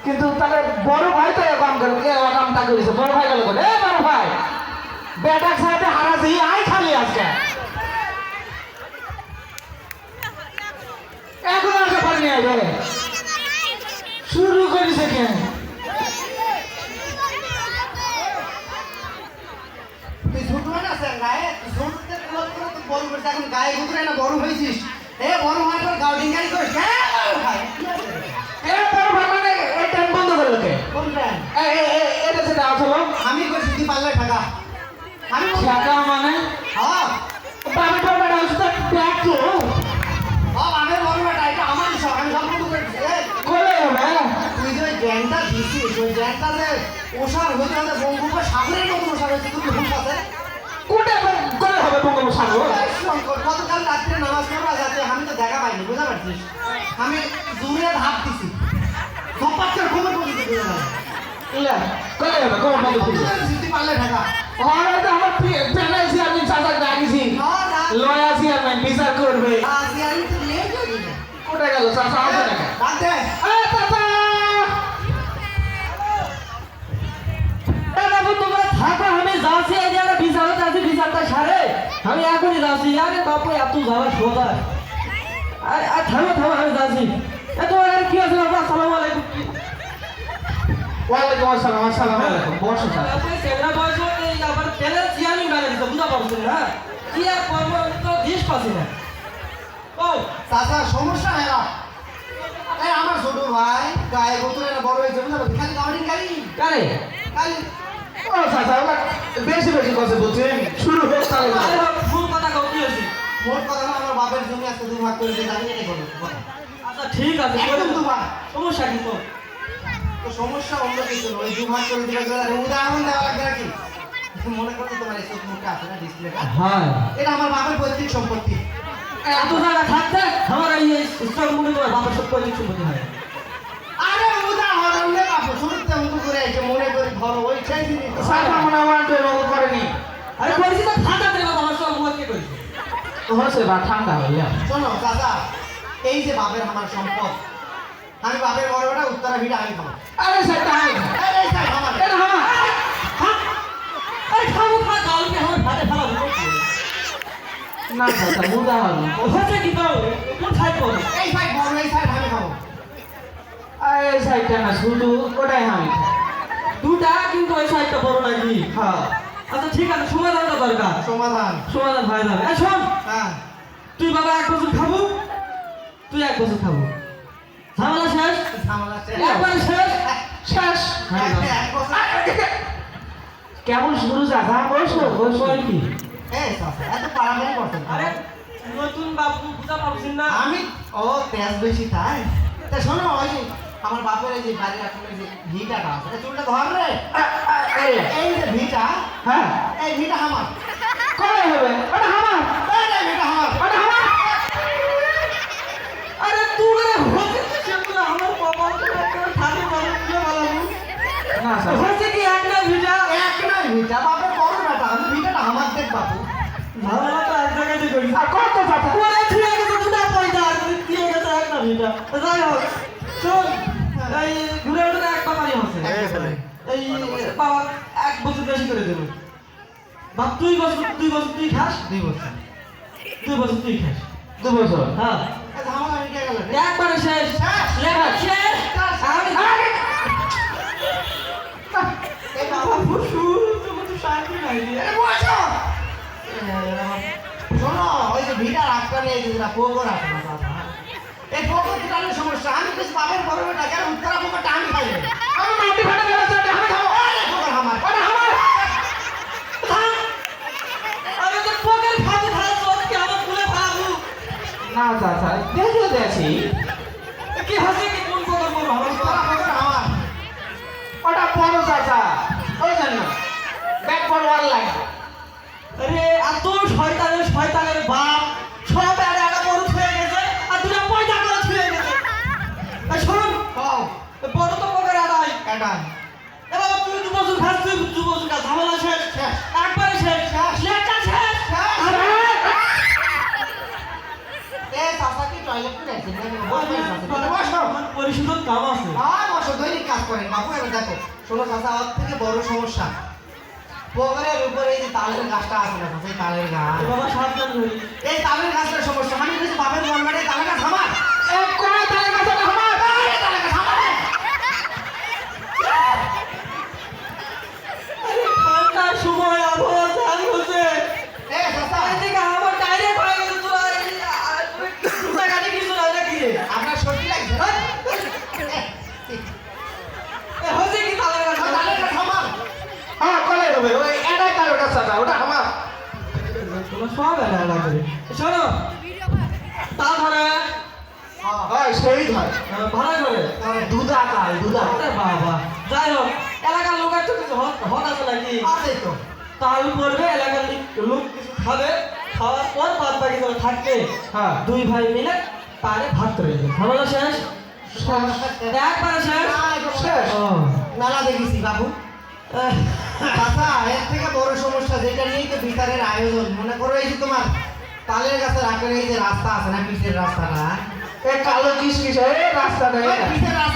কিন্তু তাহলে বড় ভাই তো কাম করে কে কামটা করেছে বড় ভাই গেল বলে এ বড় ভাই বেটার সাথে হারাছি আই খালি আজকে এখন আর ব্যাপার নিয়ে আইবে শুরু করেছে কেন তুই ছোট না স্যার গায়ে ছোটতে ক্লোজ করে তুই বড় করছিস এখন গায়ে গুতরে না বড় হইছিস এ বড় হওয়ার পর গাউডিং গাড়ি করিস হ্যাঁ বড় ভাই এ বড় ভাই মানে এই টাইম বন্ধ করে লোকে কোন ব্র্যান্ড এটা সেটা আসলো আমি করছি তুই পারলে টাকা আমি টাকা মানে হ্যাঁ বাবা বাবা রাস্তা ব্যাক তো আমি বড় বেটা এটা আমার সব আমি সব বন্ধ করেছি কোলে হবে তুই যে জ্ঞানটা দিছিস ওই জ্ঞানটা যে ওষার হতে হতে বঙ্গোপসাগরের মতো ওষার হয়েছে তুমি ভুল আছে কোটে কোলে হবে বঙ্গোপসাগর শঙ্কর গতকাল রাত্রে নামাজ পড়া যাতে আমি তো দেখা পাইনি বুঝতে পারছিস আমি জোরে হাত দিছি সপাচ্ছের খবর বলি তো ইলা কোলে হবে কোলে বন্ধ করে তুই পারলে ঢাকা আর তো আমার পেনাইছি আমি চাচা ডাকিছি লয়া চেয়ারম্যান বিচার করবে আমি তো লেট হয়ে গেল কোটে গেল চাচা হবে না ডাক দে এ চাচা বাবু তোমরা থাকো আমি যাচ্ছি এই যে একটা বিচার আছে বিচারটা সারে আমি এখনই যাচ্ছি আরে বাপু এত যাওয়া সোজা আর থামো থামো আমি যাচ্ছি এত আর কি আছে বাবা আসসালামু আলাইকুম ওয়ালাইকুম আসসালাম আসসালামু আলাইকুম বসো চাচা আপনি সেনা বয়স এই আবার তেলের চিয়ানি মেরে দিতে বুঝা পারছেন না কি আর কর্ম তো দেশ পাচ্ছি না ও চাচা সমস্যা হেরা এই আমার ছোট ভাই গায়ে গোতরে না বড় হয়েছে বুঝতে পারছিস খালি গাউডিং গাড়ি কারে খালি ও চাচা ওরা বেশি বেশি কথা বলছেন শুরু হোক তাহলে আরে ফুল কথা কও কি হইছে মোট কথা না আমার বাপের জমি আজকে 2 ভাগ করে দিয়ে যাবি না বলো আচ্ছা ঠিক আছে একদম 2 ভাগ সমস্যা কি তো তো সমস্যা অন্য কিছু নয় 2 ভাগ করে দিলে উদাহরণ দেওয়া লাগবে নাকি মনে করো তোমার এই চোখ মুখটা আছে না ডিসপ্লেটা হ্যাঁ এটা আমার বাপের পৈতৃক সম্পত্তি এত জায়গা থাকতে আমার এই স্টক মনে করে বাবার সব পজিশন সম্পত্তি হয় আরে উদাহরণ নে বাপু শুরুতে উঁচু করে এসে মনে করি ধরো ওই সেই জিনিস চাচা মনে হয় তো এরকম করেনি আরে পরিচিত থাকা দেবে আমার সব মুখ কে কইছে তো হচ্ছে বা ঠান্ডা হইয়া শোনো দাদা এই যে বাপের আমার সম্পদ আমি বাপের বড় বেটা উত্তরা ভিড়ে আমি খাবো আরে সেটা আমি এই সাই আমার এটা আমার আরে খাবো খা কালকে আমার ভাতে ফেলা দিতে না চাচা বুঝা হলো হচ্ছে কি তো কোন খাই করো এই সাই বড় এই সাই আমি খাবো এই সাইডটা না শুধু ওটাই আমি খাই। দুটা কিন্তু ওই সাইডটা বড় নাকি হ্যাঁ আচ্ছা ঠিক আছে সমাধানটা দরকার সমাধান সমাধান হয় যাবে এই শোন হ্যাঁ তুই বাবা 1 বছর খাবো তুই 1 বছর খাবো ঝামেলা শেষ ঝামেলা শেষ একবার শেষ শেষ এক বছর কেমন শুরু চাচা বসো বসো কই কি এই চাচা এত পারামারি করতেন আরে নতুন বাবু বুঝা পারছিস না আমি ও তেজ বেশি তাই তা শোনো ওই যে আমার বাপের এই যে বাড়ির আসলে যে ভিটাটা আছে এই চুলটা ধর রে এই যে ভিটা হ্যাঁ এই ভিটা আমার কবে হবে ওটা আমার এই ভিটা আমার ওটা আমার আরে তুই রে হচ্ছে সেগুলো আমার বাবা একটা থাকি বলে দিয়ে বলাবো না স্যার হচ্ছে কি একটা ভিডিও এক নয় ভিটা বাপের বড় বেটা আমি ভিটাটা আমার দেখ বাপু ঝামেলা তো এক জায়গায় করি আর কত চাচা ওরে ঠিক আছে দুটা পয়সা আর তুই দিয়ে গেছে একটা ভিডিও যাই হোক শোন এই ঘুরে উঠে একটা বাড়ি হচ্ছে এই বাবা 1 বছর বেশি করে দেব বাপ 2 বছর তুই খাস 2 বছর 2 বছর তুই খাস 2 বছর হ্যাঁ এই ঝামেলা মিটে গেল রে একবারে শেষ লেখা শেষ আমি এই বাবা বাবা ফুসু তুমি তো শান্তি নাই রে এ বসো শোনো ওই যে ভিটা রাখতে নেই যেটা পোকর আছে না বাবা এই পোকর টানের সমস্যা আমি কিছু বাপের বড় বেটা কেন উত্তরা পোকরটা আমি খাই না আমি মাটি ফাটা গেল চাচা আমি খাবো আরে পোকর আমার ওটা আমার আরে তো পকেট খাবো খাস তোর কি আমার খুলে খাবো না চাচা দেখে দেখি কি হাসি কি কোন পকেট বলো আমার উত্তরা পোকর আমার ওটা বড় চাচা ওই জন্য ব্যাক ফরওয়ার্ড লাইন আরে এত শয়তানের বাপ সব আরে একটা বড় হয়ে গেছে আর দুটো পয়সা করে ছুঁয়ে গেছে এই শোন কও বড় তো পকেট আড়াই এটা এ বাবা তুই 2 বছর খাস তুই 2 বছর খাস ঝামেলা শেষ শেষ একবারে শেষ লেখা শেষ আরে এ চাচা কি টয়লেট করে আছে না বসো পরিশুদ্ধ কাম আছে হ্যাঁ বসো বছর দৈনিক কাজ করেন বাবু। এবার দেখো শোনো চাচা, ওর থেকে বড় সমস্যা পুকুরের উপরে এই যে তালের গাছটা আছে না, সেই তালের গাছ, বাবা সাবধান হই। এই তালের গাছটার সমস্যা। আমি বলছি বাপের মন মানে তালের গাছ আমার, এক কোনায় তালের গাছ একটা আমার। এই তালের গাছ আমার। ঠান্ডার সময় আবহাওয়া চালু হচ্ছে। এ চাচা, এদিকে আমার ডাইরেক্ট হয়ে গেছে, তোরা দুটা গাড়ি কিছু নয় নাকি? আপনার সর্দি লাগছে না? হচ্ছে কি তালের গাছ? তালের গাছ আমার। হ্যাঁ কলে হবে ওই এটাই তালের গাছ চাচা, ওটা আমার। তোমরা সব এলা করে শোনো, তা ধরে হয় সেই ধর ভাড়া করে দুধা কাল দুধা। আরে বাবা, যাই হোক এলাকার লোকের তো কিছু হট আছে নাকি? আছে তো। তাল করবে, এলাকার লোক কিছু খাবে, খাওয়ার পর বাদ বাকি যখন থাকবে হ্যাঁ দুই ভাই মিলে পারে ভাগ করে দেবে। ঝামেলা শেষ? একবারে শেষ? শেষ। ও, মেলা দেখেছি বাবু। চাচা, এর থেকে বড় সমস্যা যেটা নিয়েই তো বিচারের আয়োজন। মনে করো এই যে তোমার তালের গাছের আগে এই যে রাস্তা আছে না, পিচের রাস্তাটা, এই কালো কিস কিস রাস্তা নেই। ওই পিচের রাস্তা